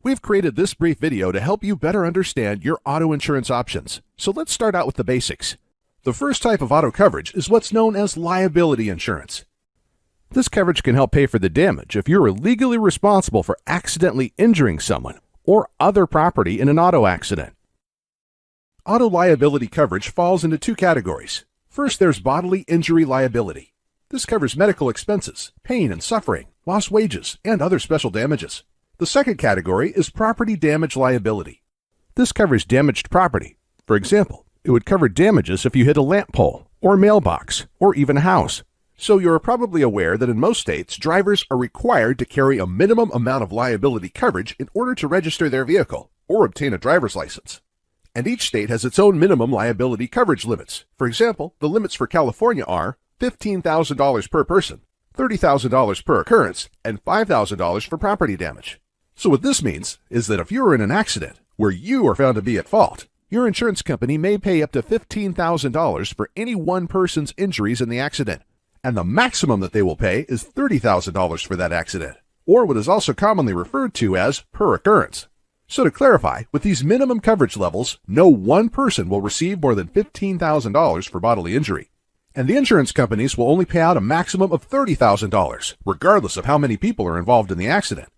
We've created this brief video to help you better understand your auto insurance options. So let's start out with the basics. The first type of auto coverage is what's known as liability insurance. This coverage can help pay for the damage if you're legally responsible for accidentally injuring someone or other property in an auto accident. Auto liability coverage falls into two categories. First, there's bodily injury liability. This covers medical expenses, pain and suffering, lost wages, and other special damages. The second category is property damage liability. This covers damaged property. For example, it would cover damages if you hit a lamp pole, or mailbox, or even a house. So you're probably aware that in most states, drivers are required to carry a minimum amount of liability coverage in order to register their vehicle or obtain a driver's license. And each state has its own minimum liability coverage limits. For example, the limits for California are $15,000 per person, $30,000 per occurrence, and $5,000 for property damage. So what this means is that if you are in an accident where you are found to be at fault, your insurance company may pay up to $15,000 for any one person's injuries in the accident, and the maximum that they will pay is $30,000 for that accident, or what is also commonly referred to as per occurrence. So to clarify, with these minimum coverage levels, no one person will receive more than $15,000 for bodily injury, and the insurance companies will only pay out a maximum of $30,000, regardless of how many people are involved in the accident.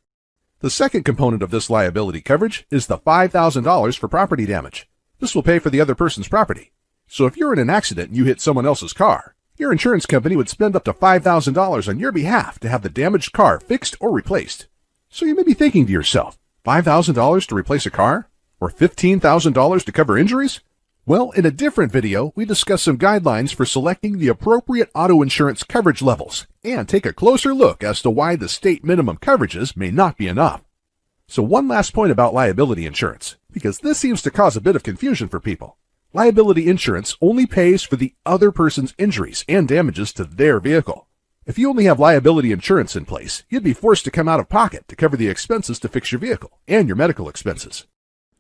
The second component of this liability coverage is the $5,000 for property damage. This will pay for the other person's property. So if you're in an accident and you hit someone else's car, your insurance company would spend up to $5,000 on your behalf to have the damaged car fixed or replaced. So you may be thinking to yourself, $5,000 to replace a car? Or $15,000 to cover injuries? Well, in a different video, we discuss some guidelines for selecting the appropriate auto insurance coverage levels and take a closer look as to why the state minimum coverages may not be enough. So one last point about liability insurance, because this seems to cause a bit of confusion for people. Liability insurance only pays for the other person's injuries and damages to their vehicle. If you only have liability insurance in place, you'd be forced to come out of pocket to cover the expenses to fix your vehicle and your medical expenses.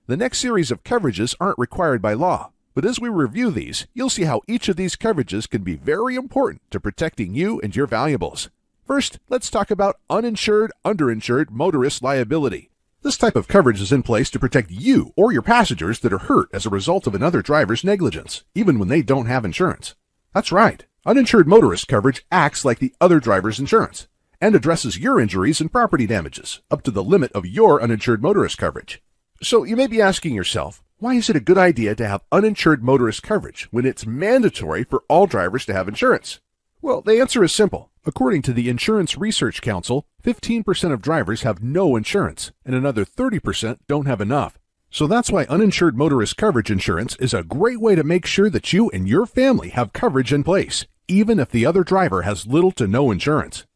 The next series of coverages aren't required by law, but as we review these, you'll see how each of these coverages can be very important to protecting you and your valuables. First, let's talk about uninsured, underinsured motorist liability. This type of coverage is in place to protect you or your passengers that are hurt as a result of another driver's negligence, even when they don't have insurance. That's right, uninsured motorist coverage acts like the other driver's insurance and addresses your injuries and property damages up to the limit of your uninsured motorist coverage. So you may be asking yourself, why is it a good idea to have uninsured motorist coverage when it's mandatory for all drivers to have insurance? Well, the answer is simple. According to the Insurance Research Council, 15% of drivers have no insurance, and another 30% don't have enough. So that's why uninsured motorist coverage insurance is a great way to make sure that you and your family have coverage in place, even if the other driver has little to no insurance.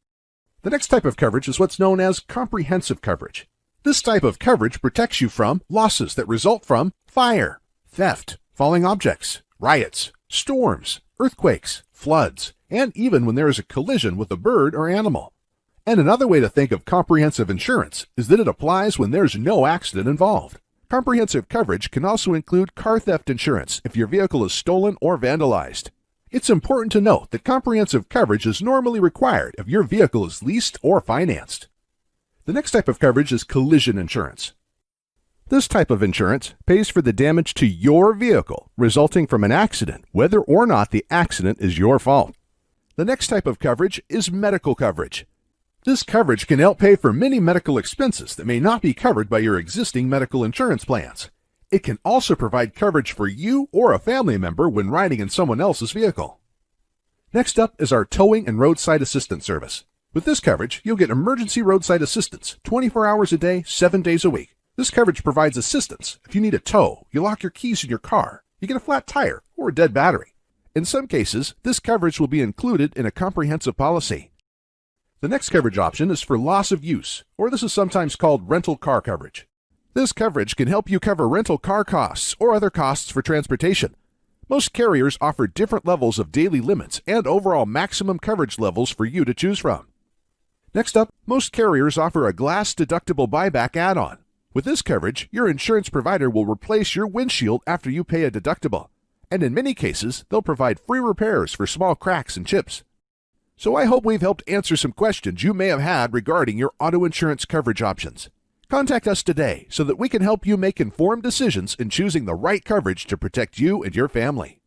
The next type of coverage is what's known as comprehensive coverage. This type of coverage protects you from losses that result from fire, theft, falling objects, riots, storms, earthquakes, floods, and even when there is a collision with a bird or animal. And another way to think of comprehensive insurance is that it applies when there's no accident involved. Comprehensive coverage can also include car theft insurance if your vehicle is stolen or vandalized. It's important to note that comprehensive coverage is normally required if your vehicle is leased or financed. The next type of coverage is collision insurance. This type of insurance pays for the damage to your vehicle resulting from an accident, whether or not the accident is your fault. The next type of coverage is medical coverage. This coverage can help pay for many medical expenses that may not be covered by your existing medical insurance plans. It can also provide coverage for you or a family member when riding in someone else's vehicle. Next up is our towing and roadside assistance service. With this coverage, you'll get emergency roadside assistance 24 hours a day, 7 days a week. This coverage provides assistance if you need a tow, you lock your keys in your car, you get a flat tire, or a dead battery. In some cases, this coverage will be included in a comprehensive policy. The next coverage option is for loss of use, or this is sometimes called rental car coverage. This coverage can help you cover rental car costs or other costs for transportation. Most carriers offer different levels of daily limits and overall maximum coverage levels for you to choose from. Next up, most carriers offer a glass deductible buyback add-on. With this coverage, your insurance provider will replace your windshield after you pay a deductible. And in many cases, they'll provide free repairs for small cracks and chips. So I hope we've helped answer some questions you may have had regarding your auto insurance coverage options. Contact us today so that we can help you make informed decisions in choosing the right coverage to protect you and your family.